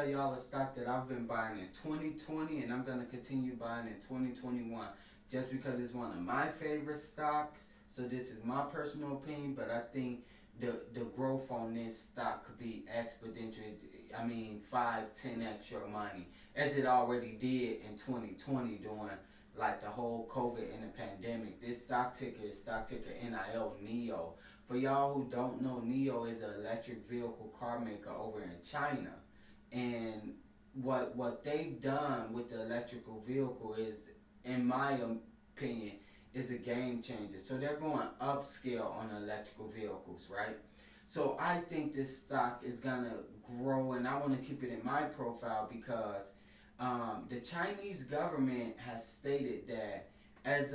tell y'all a stock that I've been buying in 2020 and I'm going to continue buying in 2021 just because it's one of my favorite stocks. So this is my personal opinion, but I think the growth on this stock could be exponential. I mean, 5, 10x your money, as it already did in 2020 during like the whole COVID and the pandemic. This stock ticker is stock ticker NIO. For y'all who don't know, NIO is an electric vehicle car maker over in China, and what they've done with the electrical vehicle is, in my opinion, is a game changer. So they're going upscale on electrical vehicles, right? So I think this stock is gonna grow, and I want to keep it in my profile because the Chinese government has stated that as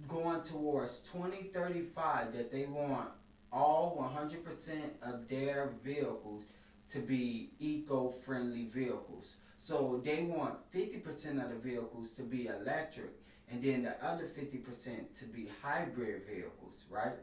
going towards 2035, that they want all 100% of their vehicles to be eco-friendly vehicles. So they want 50% of the vehicles to be electric, and then the other 50% to be hybrid vehicles, right?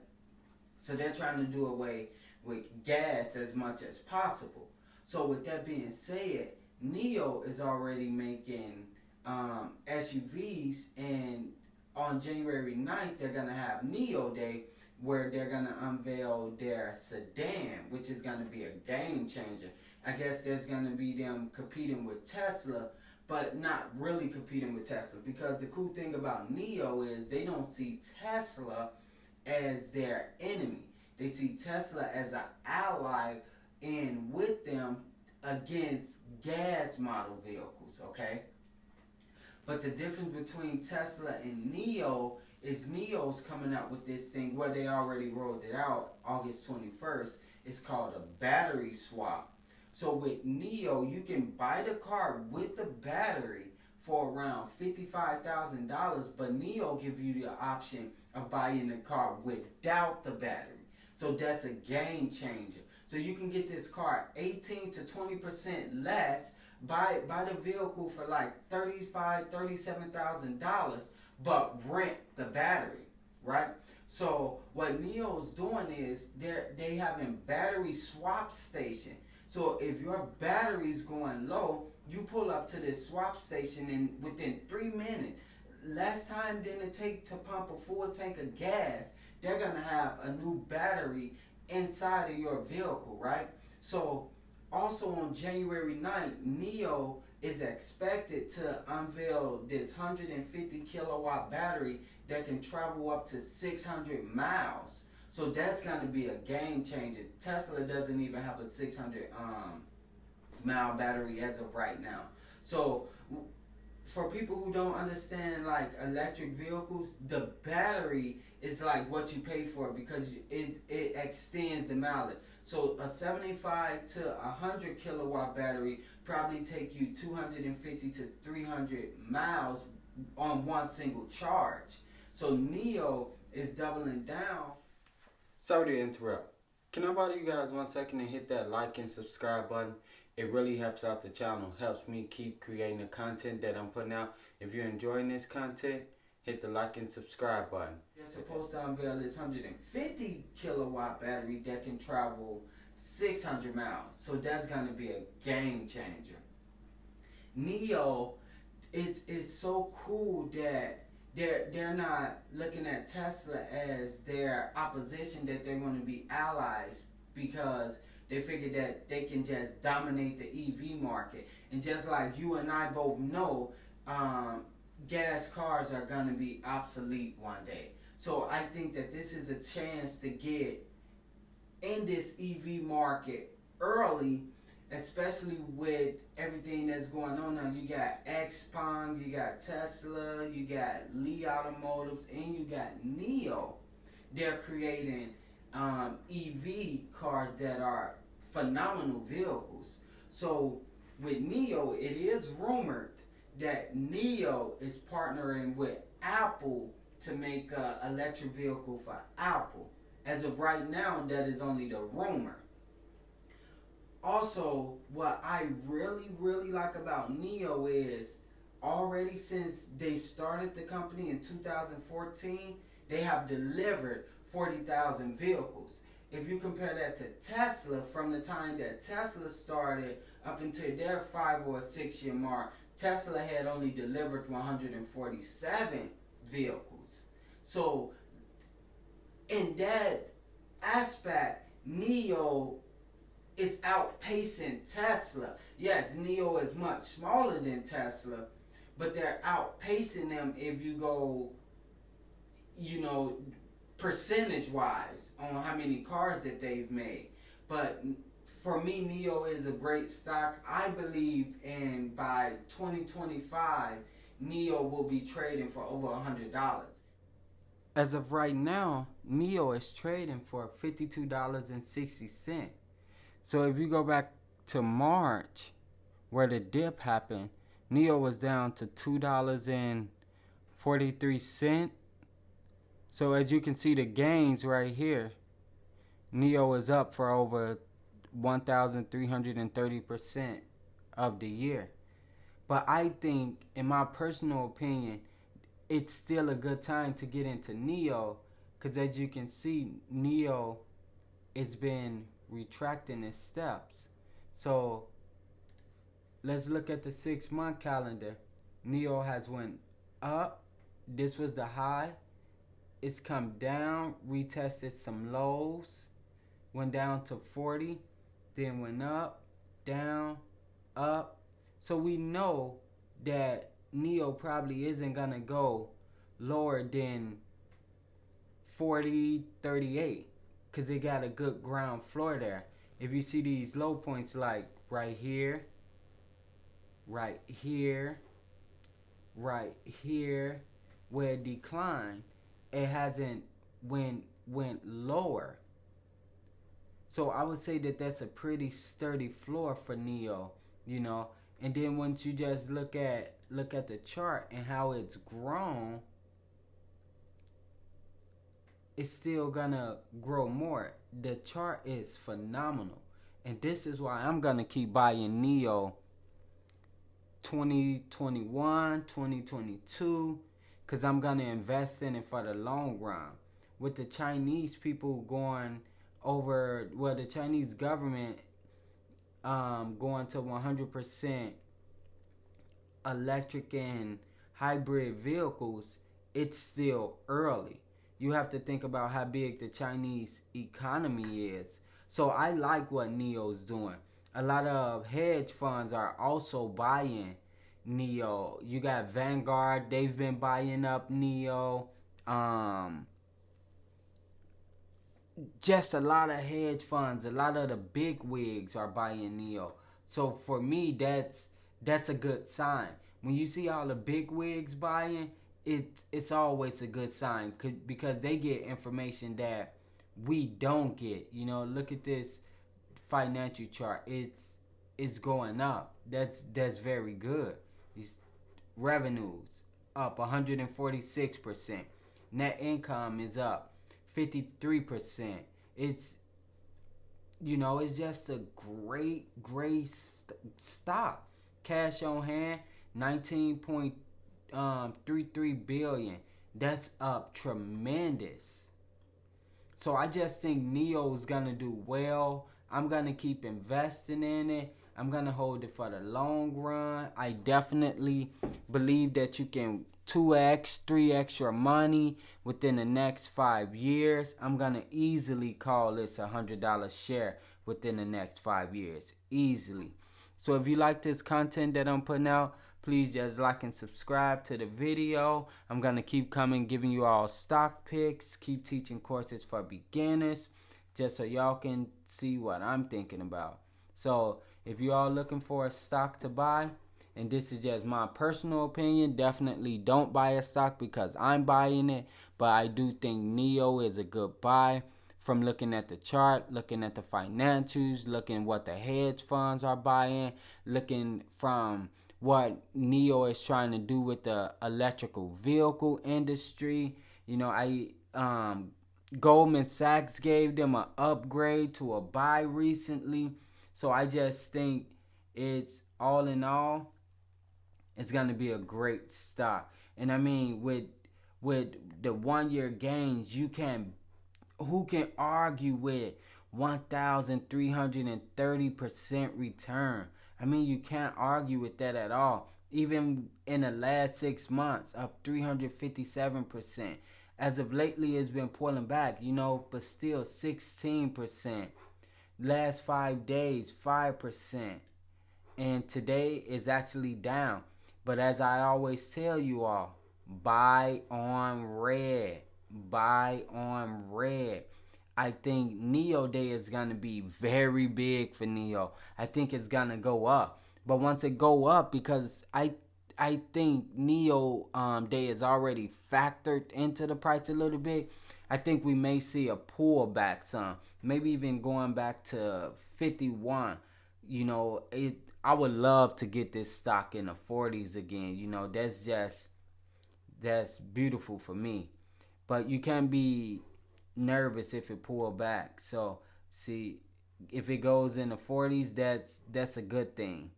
So they're trying to do away with gas as much as possible. So with that being said, NIO is already making SUVs, and on January 9th, they're going to have NIO Day, where they're going to unveil their sedan, which is going to be a game changer. I guess there's going to be them competing with Tesla, but not really competing with Tesla, because the cool thing about NIO is they don't see Tesla as their enemy. They see Tesla as an ally and with them against gas model vehicles, okay? But the difference between Tesla and NIO is NIO's coming out with this thing where they already rolled it out August 21st. It's called a battery swap. So with NIO, you can buy the car with the battery for around $55,000, but NIO gives you the option of buying the car without the battery. So that's a game changer. So you can get this car 18 to 20% less, buy the vehicle for like $35,000, $37,000, but rent the battery, right? So what NIO's doing is they having battery swap station. So if your battery's going low, you pull up to this swap station, and within 3 minutes, less time than it take to pump a full tank of gas, they're gonna have a new battery inside of your vehicle, right? So also on January 9th, NIO is expected to unveil this 150 kilowatt battery that can travel up to 600 miles. So that's going to be a game changer. Tesla doesn't even have a 600 mile battery as of right now. So for people who don't understand like electric vehicles, the battery is like what you pay for, because it extends the mileage. So a 75 to 100 kilowatt battery probably take you 250 to 300 miles on one single charge. So NIO is doubling down. Sorry to interrupt. Can I bother you guys 1 second and hit that like and subscribe button? It really helps out the channel, helps me keep creating the content that I'm putting out. If you're enjoying this content, hit the like and subscribe button. They're supposed to unveil this 150 kilowatt battery that can travel 600 miles. So that's going to be a game changer. NIO, it's so cool that they're not looking at Tesla as their opposition, that they're going to be allies, because they figure that they can just dominate the EV market. And just like you and I both know, gas cars are going to be obsolete one day. So I think that this is a chance to get in this EV market early, especially with everything that's going on now. You got XPeng, you got Tesla, you got Li Automotives, and you got NIO. They're creating EV cars that are phenomenal vehicles. So with NIO, it is rumored that NIO is partnering with Apple to make an electric vehicle for Apple. As of right now, that is only the rumor. Also, what I really like about NIO is, already since they've started the company in 2014, they have delivered 40,000 vehicles. if you compare that to Tesla, from the time that Tesla started up until their 5 or 6 year mark, Tesla had only delivered 147 vehicles. So, in that aspect, NIO is outpacing Tesla. Yes, NIO is much smaller than Tesla, but they're outpacing them if you go, you know, percentage wise on how many cars that they've made. But for me, NIO is a great stock. I believe in by 2025, NIO will be trading for over $100. As of right now, NIO is trading for $52.60. So if you go back to March, where the dip happened, NIO was down to $2.43. So as you can see the gains right here, NIO is up for over 1,330% of the year. But I think, in my personal opinion, it's still a good time to get into NIO, because as you can see, NIO it's been retracting its steps. So let's look at the 6 month calendar. NIO has went up. This was the high. It's come down, retested some lows, went down to 40, then went up, down, up. So we know that NIO probably isn't gonna go lower than 40.38 because it got a good ground floor there. If you see these low points like right here, right here, right here, where it declined, it hasn't went lower. So I would say that that's a pretty sturdy floor for NIO, you know. And then once you just look at the chart and how it's grown, it's still gonna grow more. The chart is phenomenal. And this is why I'm gonna keep buying NIO 2021, 2022, because I'm gonna invest in it for the long run. With the Chinese people going over, well, the Chinese government going to 100% electric and hybrid vehicles, it's still early. You have to think about how big the Chinese economy is. So I like what NIO's doing. A lot of hedge funds are also buying NIO. You got Vanguard, they've been buying up NIO. Just a lot of hedge funds, a lot of the big wigs are buying NIO. So for me, that's a good sign. When you see all the big wigs buying, it's always a good sign because they get information that we don't get. You know, look at this financial chart. It's going up. That's very good. These revenues up 146%. Net income is up 53%. It's it's just a great stock. Cash on hand 19.33 billion. That's up tremendous. So I just think NIO is gonna do well. I'm gonna keep investing in it. I'm gonna hold it for the long run. I definitely believe that you can 2x, 3x your money within the next 5 years. I'm gonna easily call this $100 share within the next 5 years. Easily. So if you like this content that I'm putting out, please just like and subscribe to the video. I'm going to keep coming, giving you all stock picks, keep teaching courses for beginners, just so y'all can see what I'm thinking about. So if you all looking for a stock to buy, and this is just my personal opinion, definitely don't buy a stock because I'm buying it, but I do think NIO is a good buy. From looking at the chart, looking at the financials, looking what the hedge funds are buying, looking from what NIO is trying to do with the electrical vehicle industry. Goldman Sachs gave them an upgrade to a buy recently. So I just think it's all in all, it's gonna be a great stock. And I mean with the 1 year gains, you can Who can argue with 1,330% return? I mean, you can't argue with that at all. Even in the last 6 months, up 357%. As of lately, it's been pulling back, but still 16%. Last 5 days, 5%. And today is actually down. But as I always tell you all, buy on red. Buy on red. I think NIO Day is going to be very big for NIO. I think it's going to go up. But once it go up, because I think NIO Day is already factored into the price a little bit, I think we may see a pullback some. Maybe even going back to 51. I would love to get this stock in the 40s again. That's beautiful for me. But you can't be nervous if it pull back. So see, if it goes in the 40s, that's a good thing.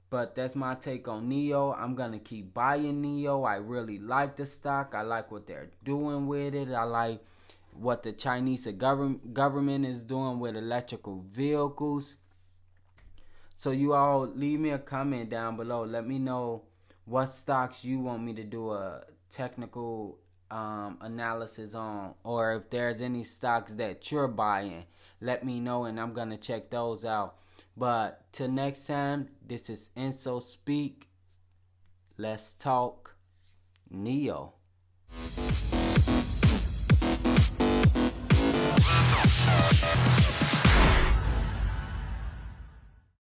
But that's my take on NIO. I'm gonna keep buying NIO. I really like the stock. I like what they're doing with it. I like what the Chinese government is doing with electrical vehicles. So you all leave me a comment down below. Let me know what stocks you want me to do a technical analysis on, or if there's any stocks that you're buying, let me know and I'm gonna check those out. But till next time, this is Enso Speak. Let's talk NIO.